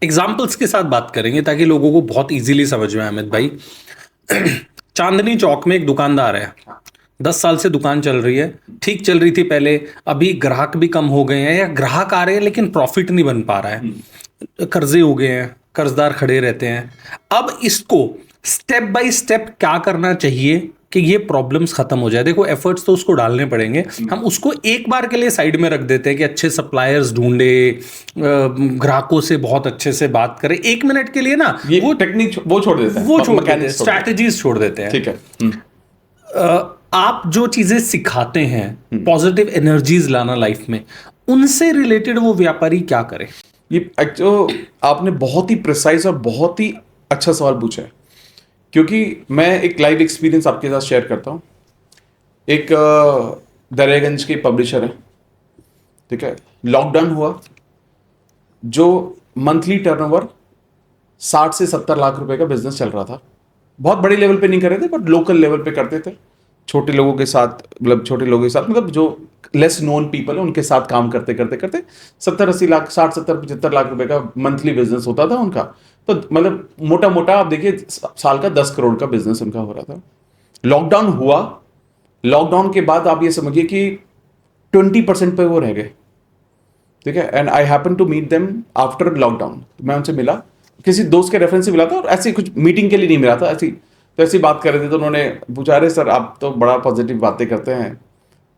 Examples के साथ बात करेंगे ताकि लोगों को बहुत इजीली समझ में आए। अमित भाई, चांदनी चौक में एक दुकानदार है, 10 साल से दुकान चल रही है, ठीक चल रही थी पहले। अभी ग्राहक भी कम हो गए हैं या ग्राहक आ रहे हैं लेकिन प्रॉफिट नहीं बन पा रहा है, कर्जे हो गए हैं, कर्जदार खड़े रहते हैं। अब इसको स्टेप बाय स्टेप क्या करना चाहिए कि ये प्रॉब्लम्स खत्म हो जाए? देखो, एफर्ट्स तो उसको डालने पड़ेंगे। हम उसको एक बार के लिए साइड में रख देते हैं कि अच्छे सप्लायर्स ढूंढे, ग्राहकों से बहुत अच्छे से बात करें, 1 मिनट के लिए ना ये वो टेक्निक वो छोड़ देते हैं, वो छोड़ देते हैं, स्ट्रैटेजीज छोड़ देते हैं। ठीक है। आप जो चीजें सिखाते हैं, पॉजिटिव एनर्जीज लाना लाइफ में, उनसे रिलेटेड वो व्यापारी क्या करे? ये आपने बहुत ही प्रिसाइज और बहुत ही अच्छा सवाल पूछा है, क्योंकि मैं एक लाइव एक्सपीरियंस आपके साथ शेयर करता हूँ। एक दरियागंज के पब्लिशर है, ठीक है। लॉकडाउन हुआ, जो मंथली टर्नओवर 60 से 70 लाख रुपए का बिजनेस चल रहा था। बहुत बड़े लेवल पे नहीं कर रहे थे, बट लोकल लेवल पे करते थे, छोटे लोगों के साथ, मतलब जो लेस नोन पीपल है उनके साथ काम करते करते करते 70-80 लाख, 60-70-75 लाख रुपए का मंथली बिजनेस होता था उनका। तो मतलब मोटा मोटा आप देखिए, साल का 10 करोड़ का बिजनेस उनका हो रहा था। लॉकडाउन हुआ, लॉकडाउन के बाद आप ये समझिए कि 20% पे वो रह गए, ठीक है। And I happen to meet them after lockdown. मैं उनसे मिला, किसी दोस्त के रेफरेंस से मिला था, और ऐसी कुछ मीटिंग के लिए नहीं मिला था, ऐसी बात कर रहे थे। तो उन्होंने पूछा, अरे सर आप तो बड़ा पॉजिटिव बातें करते हैं,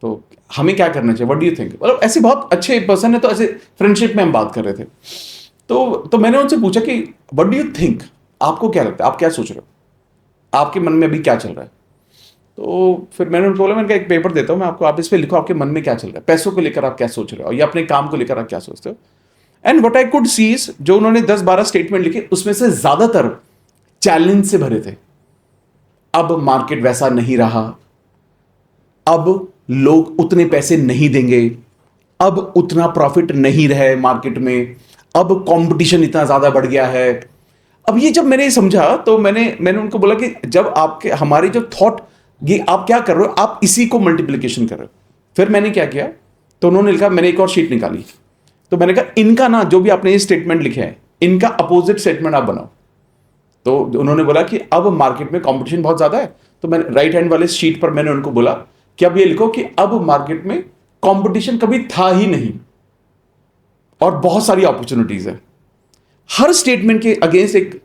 तो हमें क्या करना चाहिए, व्हाट डू यू थिंक? मतलब ऐसे बहुत अच्छे पर्सन है, तो ऐसे फ्रेंडशिप में हम बात कर रहे थे। तो मैंने उनसे पूछा कि व्हाट डू यू थिंक, आपको क्या लगता है, आप क्या सोच रहे हो, आपके मन में अभी क्या चल रहा है? तो फिर मैंने उनको बोला, मैंने कहा एक पेपर देता हूँ मैं आपको, आप इस पे लिखो आपके मन में क्या चल रहा है, पैसों को लेकर आप क्या सोच रहे हो, या अपने काम को लेकर आप क्या सोचते हो। And what I could see is, जो उन्होंने 10-12 स्टेटमेंट लिखे, उसमें से ज्यादातर चैलेंज से भरे थे। अब मार्केट वैसा नहीं रहा, अब लोग उतने पैसे नहीं देंगे, अब उतना प्रॉफिट नहीं रहे मार्केट में, अब कंपटीशन इतना ज्यादा बढ़ गया है। अब ये जब मैंने समझा, तो मैंने उनको बोला कि जब आपके हमारे जो थॉट, ये आप क्या कर रहे हो, आप इसी को मल्टीप्लिकेशन कर रहे हो। फिर मैंने क्या किया, तो उन्होंने लिखा, मैंने एक और शीट निकाली, तो मैंने कहा इनका ना, जो भी आपने ये स्टेटमेंट लिखे हैं, इनका अपोजिट स्टेटमेंट आप बनाओ। तो उन्होंने बोला कि अब मार्केट में कंपटीशन बहुत ज्यादा है। तो मैंने राइट हैंड वाले शीट पर मैंने उनको बोला कि अब ये लिखो कि अब मार्केट में कंपटीशन कभी था ही नहीं और बहुत सारी अपॉर्चुनिटीज है। हर स्टेटमेंट के अगेंस्ट एक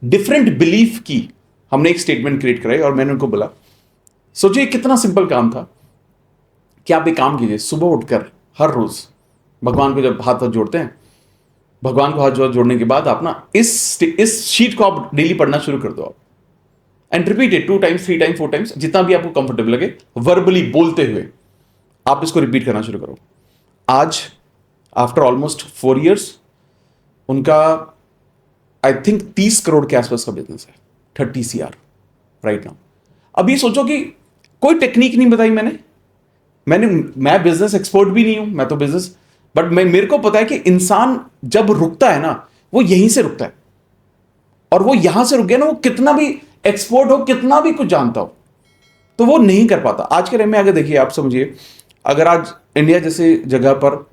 डिफरेंट बिलीफ की हमने एक स्टेटमेंट क्रिएट कराई, और मैंने उनको बोला, सोचिए कितना सिंपल काम था कि आप एक काम कीजिए, सुबह उठकर हर रोज भगवान को जब हाथ जोड़ते हैं, भगवान को हाथ जोड़ने के बाद आप ना इस शीट को आप डेली पढ़ना शुरू कर दो आप, and repeat it 2 times 3 times 4 times, जितना भी आपको कंफर्टेबल लगे, वर्बली बोलते हुए आप इसको रिपीट करना शुरू करो। आज आफ्टर ऑलमोस्ट 4 years उनका आई थिंक 30 करोड़ के आसपास का बिजनेस है, 30 CR राइट नाउ। अब ये सोचो कि कोई टेक्निक नहीं बताई मैं बिजनेस एक्सपर्ट भी नहीं हूं, मैं तो बिजनेस, बट मेरे को पता है कि इंसान जब रुकता है ना, वो यहीं से रुकता है, और वो यहां से रुक गया ना, वो कितना भी एक्सपर्ट हो, कितना भी कुछ जानता हो, तो वो नहीं कर पाता। आज के टाइम में अगर देखिए, आप समझिए, अगर आज इंडिया जैसे जगह पर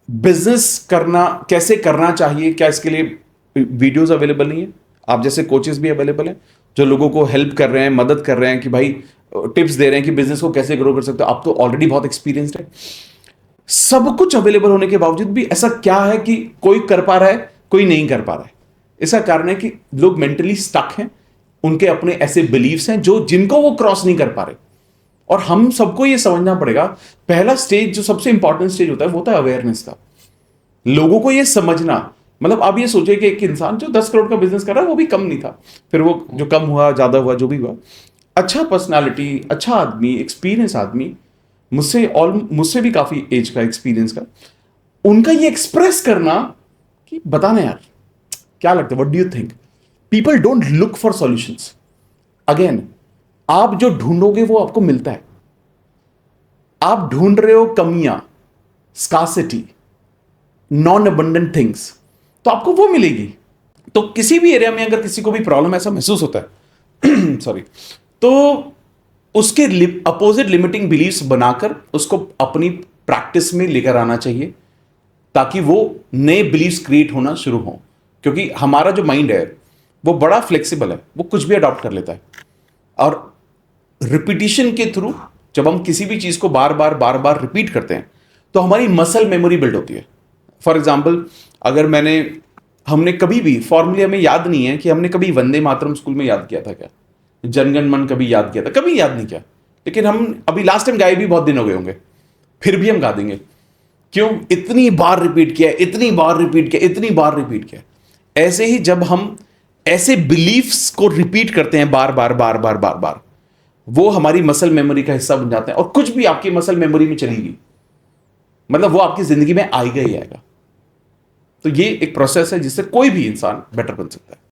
बिजनेस करना, कैसे करना चाहिए, क्या इसके लिए वीडियोस अवेलेबल नहीं है? आप जैसे कोचेस भी अवेलेबल हैं, जो लोगों को हेल्प कर रहे हैं, मदद कर रहे हैं, कि भाई टिप्स दे रहे हैं कि बिजनेस को कैसे ग्रो कर सकते हो। आप तो ऑलरेडी बहुत एक्सपीरियंस्ड है। सब कुछ अवेलेबल होने के बावजूद भी ऐसा क्या है कि कोई कर पा रहा है, कोई नहीं कर पा रहा है? इसका कारण है कि लोग मेंटली स्टक हैं, उनके अपने ऐसे बिलीव्स हैं जिनको वो क्रॉस नहीं कर पा रहे। और हम सबको ये समझना पड़ेगा, पहला स्टेज जो सबसे इंपॉर्टेंट स्टेज होता है, वो होता है अवेयरनेस का। लोगों को ये समझना, मतलब आप ये सोचिए कि एक इंसान जो 10 करोड़ का बिजनेस कर रहा है, वो भी कम नहीं था, फिर वो जो कम हुआ, ज्यादा हुआ, जो भी हुआ, अच्छा पर्सनालिटी, अच्छा आदमी, एक्सपीरियंस आदमी, मुझसे भी काफी एज का, एक्सपीरियंस का, उनका ये एक्सप्रेस करना कि बताना यार क्या लगता है, what do you think. People don't look for solutions. Again, आप जो ढूंढोगे वो आपको मिलता है। आप ढूंढ रहे हो कमियां, स्कार्सिटी, नॉन अबंडेंट थिंग्स, तो आपको वो मिलेगी। तो किसी भी एरिया में अगर किसी को भी प्रॉब्लम ऐसा महसूस होता है सॉरी, तो उसके अपोजिट लिमिटिंग बिलीफ्स बनाकर उसको अपनी प्रैक्टिस में लेकर आना चाहिए, ताकि वो नए बिलीफ्स क्रिएट होना शुरू हो। क्योंकि हमारा जो माइंड है वो बड़ा फ्लेक्सिबल है, वो कुछ भी अडॉप्ट कर लेता है। और रिपीटिशन के थ्रू जब हम किसी भी चीज को बार बार रिपीट करते हैं तो हमारी मसल मेमोरी बिल्ड होती है। फॉर एग्जाम्पल, अगर हमने कभी भी फॉर्मूले हमें याद नहीं है कि हमने कभी वंदे मातरम स्कूल में याद किया था क्या, जनगण मन कभी याद किया था, कभी याद नहीं किया, लेकिन हम अभी लास्ट टाइम गाए भी बहुत दिन हो गए होंगे, फिर भी हम गा देंगे। क्यों? इतनी बार रिपीट किया, इतनी बार रिपीट किया, इतनी बार रिपीट किया। ऐसे ही जब हम ऐसे बिलीफ्स को रिपीट करते हैं बार बार, वो हमारी मसल मेमोरी का हिस्सा बन जाते हैं और कुछ भी आपकी मसल मेमोरी में चलेगी, मतलब वो आपकी जिंदगी में आएगा ही आएगा। तो ये एक प्रोसेस है जिससे कोई भी इंसान बेटर बन सकता है।